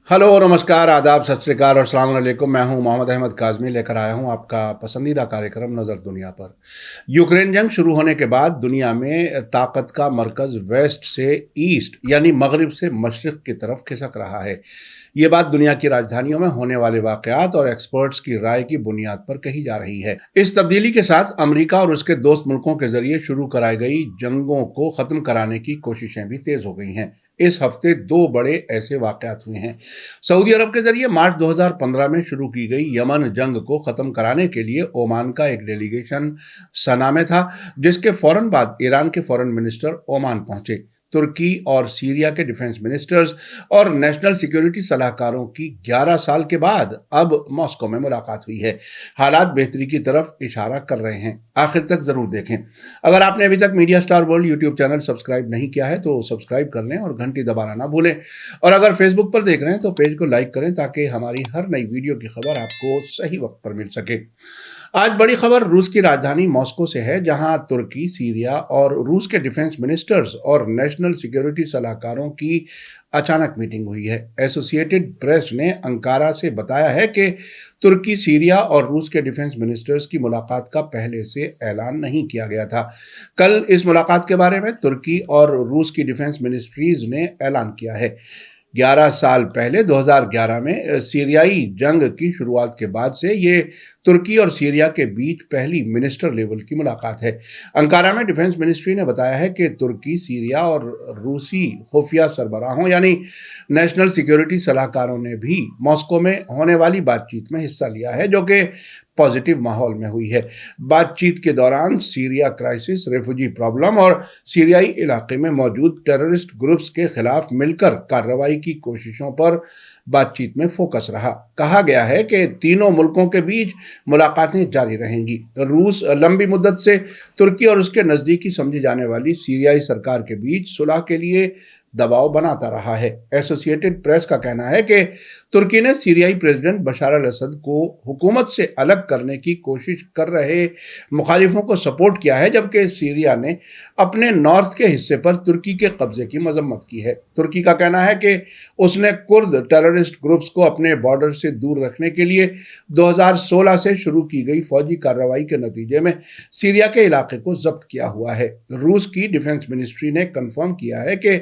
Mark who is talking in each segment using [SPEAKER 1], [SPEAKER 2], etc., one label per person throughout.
[SPEAKER 1] Hello, नमस्कार, आदाब, सत श्री अकाल और अस्सलाम वालेकुम। मैं हूं मोहम्मद अहमद काज़मी, लेकर आया हूं आपका पसंदीदा कार्यक्रम नज़र दुनिया पर। यूक्रेन जंग शुरू होने के बाद दुनिया में ताकत का मरकज़ वेस्ट से ईस्ट यानी मगरिब से मशरिक़ की तरफ खिसक रहा है। ये बात दुनिया की राजधानियों में होने वाले वाक़यात और एक्सपर्ट्स की राय की बुनियाद पर कही जा रही है। इस तब्दीली के साथ अमेरिका और उसके दोस्त मुल्कों के जरिए शुरू कराई गई जंगों को ख़त्म कराने की कोशिशें भी तेज़ हो गई हैं। इस हफ्ते दो बड़े ऐसे वाक़यात हुए हैं। सऊदी अरब के जरिए मार्च 2015 में शुरू की गई यमन जंग को ख़त्म कराने के लिए ओमान का एक डेलीगेशन सना में था, जिसके फौरन बाद ईरान के फॉरेन मिनिस्टर ओमान पहुंचे। तुर्की और सीरिया के डिफेंस मिनिस्टर्स और नेशनल सिक्योरिटी सलाहकारों की 11 साल के बाद अब मॉस्को में मुलाकात हुई है। हालात बेहतरी की तरफ इशारा कर रहे हैं। आखिर तक जरूर देखें। अगर आपने अभी तक media star world YouTube channel subscribe नहीं किया है तो सब्सक्राइब कर लें और घंटी दबाना ना भूलें। और अगर फेसबुक पर देख रहे हैं तो पेज को लाइक करें ताकि हमारी हर नई वीडियो की खबर आपको सही वक्त पर मिल सके। आज बड़ी खबर रूस की राजधानी मॉस्को से है, जहां तुर्की, सीरिया और रूस के डिफेंस मिनिस्टर्स और नेशनल सिक्योरिटी सलाहकारों की अचानक मीटिंग हुई है। एसोसिएटेड प्रेस ने अंकारा से बताया है कि तुर्की, सीरिया और रूस के डिफेंस मिनिस्टर्स की मुलाकात का पहले से ऐलान नहीं किया गया था। कल इस मुलाकात के बारे में तुर्की और रूस की डिफेंस मिनिस्ट्रीज ने ऐलान किया है। 11 साल पहले 2011 में सीरियाई जंग की शुरुआत के बाद से ये तुर्की और सीरिया के बीच पहली मिनिस्टर लेवल की मुलाकात है। अंकारा में डिफेंस मिनिस्ट्री ने बताया है कि तुर्की, सीरिया और रूसी खुफिया सरबराहों यानी नेशनल सिक्योरिटी सलाहकारों ने भी मॉस्को में होने वाली बातचीत में हिस्सा लिया है, जो कि पॉजिटिव माहौल में हुई है। बातचीत के दौरान सीरिया क्राइसिस, रेफ्यूजी प्रॉब्लम और सीरियाई इलाके में मौजूद टेररिस्ट ग्रुप्स के खिलाफ मिलकर कार्रवाई की कोशिशों पर बातचीत में फोकस रहा। कहा गया है कि तीनों मुल्कों के बीच मुलाकातें जारी रहेंगी। रूस लंबी मुद्दत से तुर्की और उसके नज़दीकी समझी जाने वाली सीरियाई सरकार के बीच सुलह के लिए दबाव बनाता रहा है। एसोसिएटेड प्रेस का कहना है कि तुर्की ने सीरियाई प्रेसिडेंट बशार अल असद को हुकूमत से अलग करने की कोशिश कर रहे मुखालिफों को सपोर्ट किया है, जबकि सीरिया ने अपने नॉर्थ के हिस्से पर तुर्की के कब्जे की मजम्मत की है। तुर्की का कहना है कि उसने कुर्द टेररिस्ट ग्रुप्स को अपने बॉर्डर से दूर रखने के लिए 2016 से शुरू की गई फौजी कार्रवाई के नतीजे में सीरिया के इलाके को जब्त किया हुआ है। रूस की डिफेंस मिनिस्ट्री ने कंफर्म किया है कि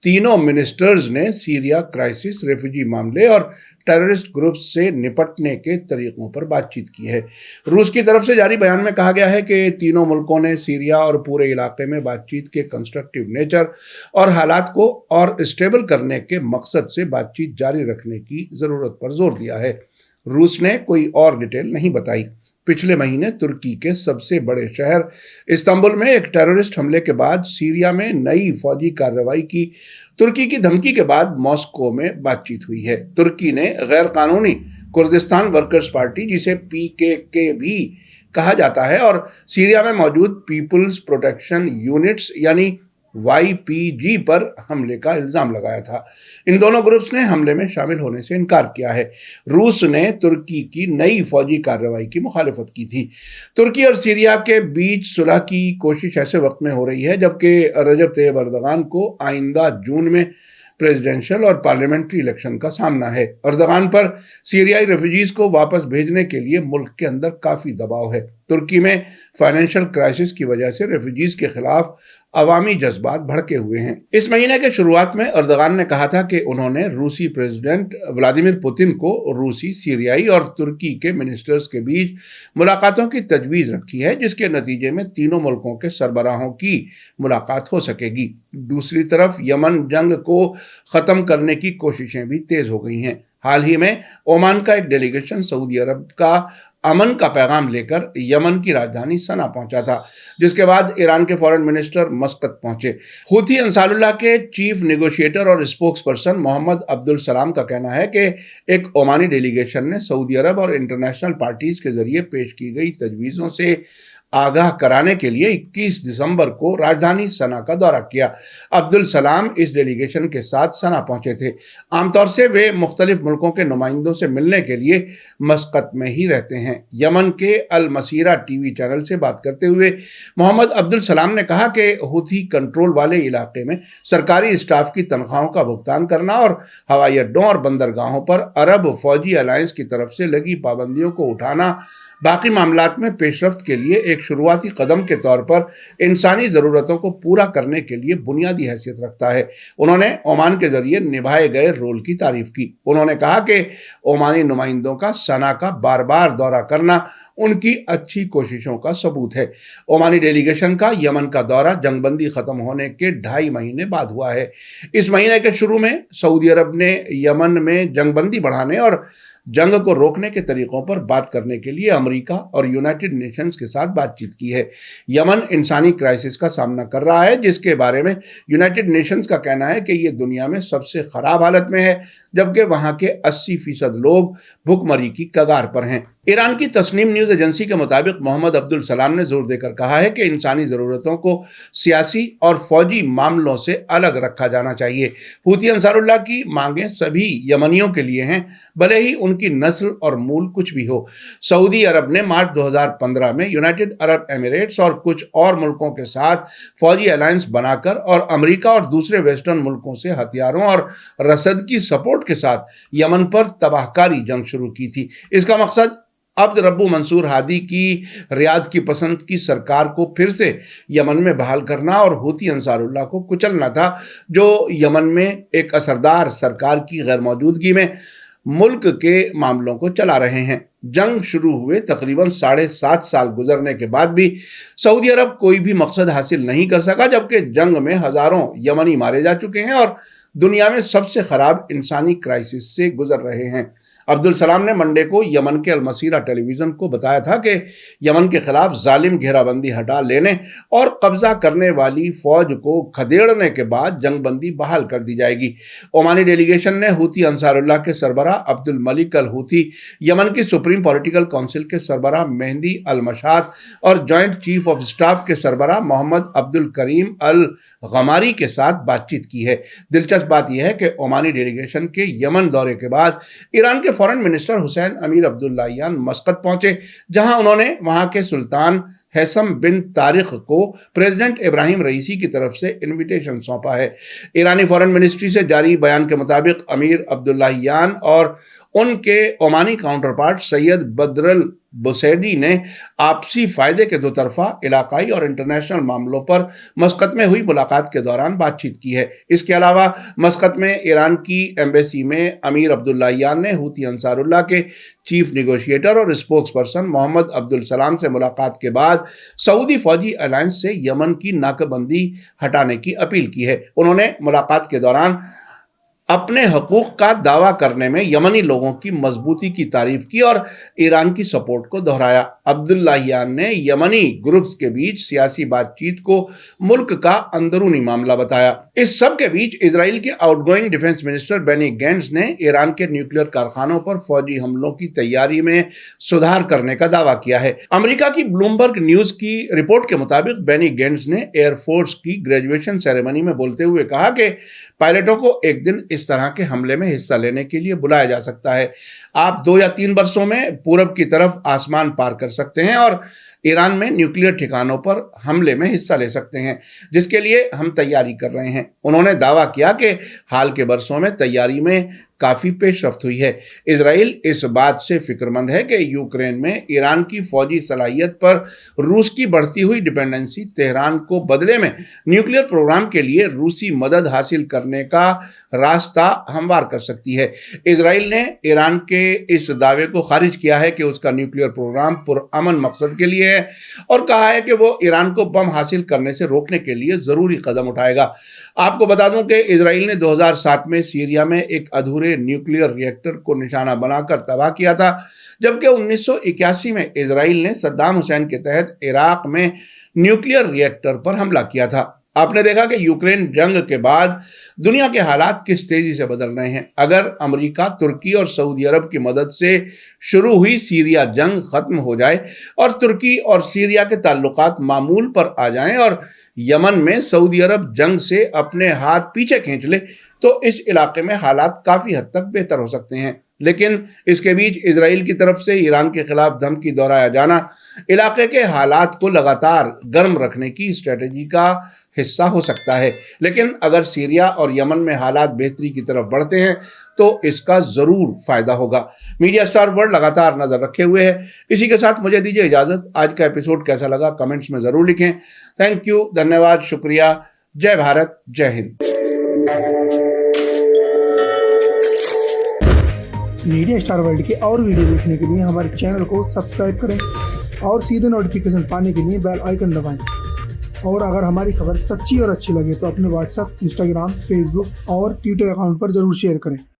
[SPEAKER 1] तीनों मिनिस्टर्स ने सीरिया क्राइसिस, रेफ्यूजी मामले और टेररिस्ट ग्रुप्स से निपटने के तरीकों पर बातचीत की है। रूस की तरफ से जारी बयान में कहा गया है कि तीनों मुल्कों ने सीरिया और पूरे इलाके में बातचीत के कंस्ट्रक्टिव नेचर और हालात को और स्टेबल करने के मकसद से बातचीत जारी रखने की ज़रूरत पर जोर दिया है। रूस ने कोई और डिटेल नहीं बताई। पिछले महीने तुर्की के सबसे बड़े शहर इस्तांबुल में एक टेररिस्ट हमले के बाद सीरिया में नई फौजी कार्रवाई की तुर्की की धमकी के बाद मॉस्को में बातचीत हुई है। तुर्की ने गैर कानूनी कुर्दिस्तान वर्कर्स पार्टी, जिसे पीकेके भी कहा जाता है, और सीरिया में मौजूद पीपुल्स प्रोटेक्शन यूनिट्स यानी वाईपीजी पर हमले का इल्जाम लगाया था। इन दोनों ग्रुप्स ने हमले में शामिल होने से इनकार किया है। रूस ने तुर्की की नई फौजी कार्रवाई की मुखालिफत की थी। तुर्की और सीरिया के बीच सुलह की कोशिश ऐसे वक्त में हो रही है जबकि रजब तैयब अर्दगान को आइंदा जून में प्रेसिडेंशियल और पार्लियामेंट्री इलेक्शन का सामना है। अर्दगान पर सीरियाई रेफ्यूजीज को वापस भेजने के लिए मुल्क के अंदर काफी दबाव है। तुर्की में फाइनेंशियल क्राइसिस की वजह से रेफ्यूजीज के खिलाफ अवामी जज्बात भड़के हुए हैं। इस महीने के शुरुआत में अर्दगान ने कहा था कि उन्होंने रूसी प्रेसिडेंट व्लादिमीर पुतिन को रूसी, सीरियाई और तुर्की के मिनिस्टर्स के बीच मुलाकातों की तजवीज़ रखी है, जिसके नतीजे में तीनों मुल्कों के सरबराहों की मुलाकात हो सकेगी। दूसरी तरफ यमन जंग को ख़त्म करने की कोशिशें भी तेज़ हो गई हैं। हाल ही में ओमान का एक डेलीगेशन सऊदी अरब का अमन का पैगाम लेकर यमन की राजधानी सना पहुंचा था, जिसके बाद ईरान के फॉरेन मिनिस्टर मस्कत पहुंचे। हूथी अंसारुल्लाह के चीफ नेगोशिएटर और स्पोक्स पर्सन मोहम्मद अब्दुल सलाम का कहना है कि एक ओमानी डेलीगेशन ने सऊदी अरब और इंटरनेशनल पार्टीज के जरिए पेश की गई तजवीज़ों से आगाह कराने के लिए 21 दिसंबर को राजधानी सना का दौरा किया। अब्दुल सलाम इस डेलीगेशन के साथ सना पहुंचे थे। आमतौर से वे मुख्तलिफ मुल्कों के नुमाइंदों से मिलने के लिए मस्कत में ही रहते हैं। यमन के अल मसीरा टीवी चैनल से बात करते हुए मोहम्मद अब्दुल सलाम ने कहा कि हूथी कंट्रोल वाले इलाके में सरकारी स्टाफ की तनख्वाहों का भुगतान करना और हवाई अड्डों और बंदरगाहों पर अरब फौजी अलायंस की तरफ से लगी पाबंदियों को उठाना बाकी मामलात में पेशरफ्त के लिए एक शुरुआती कदम के तौर पर इंसानी ज़रूरतों को पूरा करने के लिए बुनियादी हैसियत रखता है। उन्होंने ओमान के जरिए निभाए गए रोल की तारीफ की। उन्होंने कहा कि ओमानी नुमाइंदों का सना का बार बार दौरा करना उनकी अच्छी कोशिशों का सबूत है। ओमानी डेलीगेशन का यमन का दौरा जंगबंदी खत्म होने के 2.5 महीने बाद हुआ है। इस महीने के शुरू में सऊदी अरब ने यमन में जंगबंदी बढ़ाने और जंग को रोकने के तरीकों पर बात करने के लिए अमेरिका और यूनाइटेड नेशंस के साथ बातचीत की है। यमन इंसानी क्राइसिस का सामना कर रहा है, जिसके बारे में यूनाइटेड नेशंस का कहना है कि ये दुनिया में सबसे खराब हालत में है, जबकि वहां के 80% लोग भुखमरी की कगार पर हैं। ईरान की तस्नीम न्यूज एजेंसी के मुताबिक मोहम्मद अब्दुल सलाम ने जोर देकर कहा है कि इंसानी ज़रूरतों को सियासी और फौजी मामलों से अलग रखा जाना चाहिए। हूथी अंसारुल्लाह की मांगें सभी यमनियों के लिए हैं, भले ही उनकी नस्ल और मूल कुछ भी हो। सऊदी अरब ने मार्च 2015 में यूनाइटेड अरब एमिरेट्स और कुछ और मुल्कों के साथ फौजी अलायंस बनाकर और अमेरिका और दूसरे वेस्टर्न मुल्कों से हथियारों और रसद की सपोर्ट के साथ यमन पर तबाहकारी जंग शुरू की थी। इसका मकसद अब्द रब्बू मंसूर हादी की रियाद की पसंद की सरकार को फिर से यमन में बहाल करना और हूथी अंसारुल्लाह को कुचलना था, जो यमन में एक असरदार सरकार की गैर मौजूदगी में मुल्क के मामलों को चला रहे हैं। जंग शुरू हुए तकरीबन 7.5 साल गुजरने के बाद भी सऊदी अरब कोई भी मकसद हासिल नहीं कर सका, जबकि जंग में हजारों यमनी मारे जा चुके हैं और दुनिया में सबसे खराब इंसानी क्राइसिस से गुजर रहे हैं। अब्दुल सलाम ने मंडे को यमन के अल मसीरा टेलीविजन को बताया था कि यमन के खिलाफ जालिम घेराबंदी हटा लेने और कब्जा करने वाली फौज को खदेड़ने के बाद जंगबंदी बहाल कर दी जाएगी। ओमानी डेलीगेशन ने हूथी अंसारुल्लाह के सरबराह अब्दुल मलिक अल हूथी, यमन की सुप्रीम पॉलिटिकल काउंसिल के सरबराह मेहदी अल मशात और जॉइंट चीफ ऑफ स्टाफ के सरबराह मोहम्मद अब्दुल करीम अल गमारी के साथ बातचीत की है। दिलचस्प बात यह है कि ओमानी डेलीगेशन के यमन दौरे के बाद ईरान के फॉरेन मिनिस्टर हुसैन अमीर अब्दुल्लाहियान मस्कत पहुंचे, जहां उन्होंने वहां के सुल्तान हैसम बिन तारिक को प्रेसिडेंट इब्राहिम रईसी की तरफ से इनविटेशन सौंपा है। ईरानी फॉरेन मिनिस्ट्री से जारी बयान के मुताबिक अमीर अब्दुल्लाहियान और उनके ओमानी काउंटरपार्ट सैयद बदरुल बुसैदी ने आपसी फायदे के दो तरफा इलाकाई और इंटरनेशनल मामलों पर मस्कत में हुई मुलाकात के दौरान बातचीत की है। इसके अलावा मस्कत में ईरान की एम्बेसी में अमीर अब्दुल्लाहियान ने हूथी अंसारुल्लाह के चीफ नेगोशिएटर और स्पोक्स पर्सन मोहम्मद अब्दुल सलाम से मुलाकात के बाद सऊदी फौजी अलायंस से यमन की नाकाबंदी हटाने की अपील की है। उन्होंने मुलाकात के दौरान अपने हकूक का दावा करने में यमनी लोगों की मजबूती की तारीफ की और ईरान की सपोर्ट को दोहराया। अब्दुल्लाहियान ने यमनी ग्रुप्स के बीच सियासी बातचीत को मुल्क का अंदरूनी मामला बताया। इस सब के बीच इजराइल के outgoing defence minister Benny Gantz ने ईरान के न्यूक्लियर कारखानों पर फौजी हमलों की तैयारी में सुधार करने का दावा किया है। अमेरिका की ब्लूमबर्ग न्यूज की रिपोर्ट के मुताबिक बेनी गैंट्स ने एयरफोर्स की ग्रेजुएशन सेरेमनी में बोलते हुए कहा कि पायलटों को एक दिन इस तरह के हमले में हिस्सा लेने के लिए बुलाया जा सकता है। आप 2 या 3 वर्षों में पूरब की तरफ आसमान पार कर सकते हैं और ईरान में न्यूक्लियर ठिकानों पर हमले में हिस्सा ले सकते हैं, जिसके लिए हम तैयारी कर रहे हैं। उन्होंने दावा किया कि हाल के वर्षों में तैयारी में काफी पेशरफ्त हुई है। इजराइल इस बात से फिक्रमंद है कि यूक्रेन में ईरान की फौजी सलाहियत पर रूस की बढ़ती हुई डिपेंडेंसी तेहरान को बदले में न्यूक्लियर प्रोग्राम के लिए रूसी मदद हासिल करने का रास्ता हमवार कर सकती है। इजराइल ने ईरान के इस दावे को खारिज किया है कि उसका न्यूक्लियर प्रोग्राम पुरअमन मकसद के लिए है और कहा है कि वो ईरान को बम हासिल करने से रोकने के लिए जरूरी कदम उठाएगा। आपको बता दूं कि इजराइल ने 2007 में सीरिया में एक अधूरे न्यूक्लियर रिएक्टर को निशाना बनाकर तबाह किया था, जबकि 1981 में इजराइल ने सद्दाम हुसैन के तहत इराक में न्यूक्लियर रिएक्टर पर हमला किया था। آپ نے دیکھا کہ یوکرین جنگ کے بعد دنیا کے حالات کس تیزی سے بدل رہے ہیں۔ اگر امریکہ، ترکی اور سعودی عرب کی مدد سے شروع ہوئی سیریا جنگ ختم ہو جائے اور ترکی اور سیریا کے تعلقات معمول پر آ جائیں اور یمن میں سعودی عرب جنگ سے اپنے ہاتھ پیچھے کھینچ لے تو اس علاقے میں حالات کافی حد تک بہتر ہو سکتے ہیں۔ لیکن اس کے بیچ اسرائیل کی طرف سے ایران کے خلاف دھمکی دہرایا جانا علاقے کے حالات کو لگاتار گرم رکھنے کی اسٹریٹجی کا حصہ ہو سکتا ہے۔ لیکن اگر سیریا اور یمن میں حالات بہتری کی طرف بڑھتے ہیں تو اس کا ضرور فائدہ ہوگا۔ میڈیا اسٹار ورلڈ لگاتار نظر رکھے ہوئے ہے۔ اسی کے ساتھ مجھے دیجیے اجازت۔ آج کا ایپیسوڈ کیسا لگا کمنٹس میں ضرور لکھیں۔ تھینک یو، دھنیواد، شکریہ۔ جے بھارت، جے ہند۔
[SPEAKER 2] میڈیا اسٹار ورلڈ کے اور ویڈیو دیکھنے کے لیے ہمارے چینل کو سبسکرائب کریں اور سیدھے نوٹیفیکیشن پانے کے لیے بیل آئیکن دبائیں۔ اور اگر ہماری خبر سچی اور اچھی لگے تو اپنے واٹس ایپ، انسٹاگرام، فیس بک اور ٹویٹر اکاؤنٹ پر ضرور شیئر کریں۔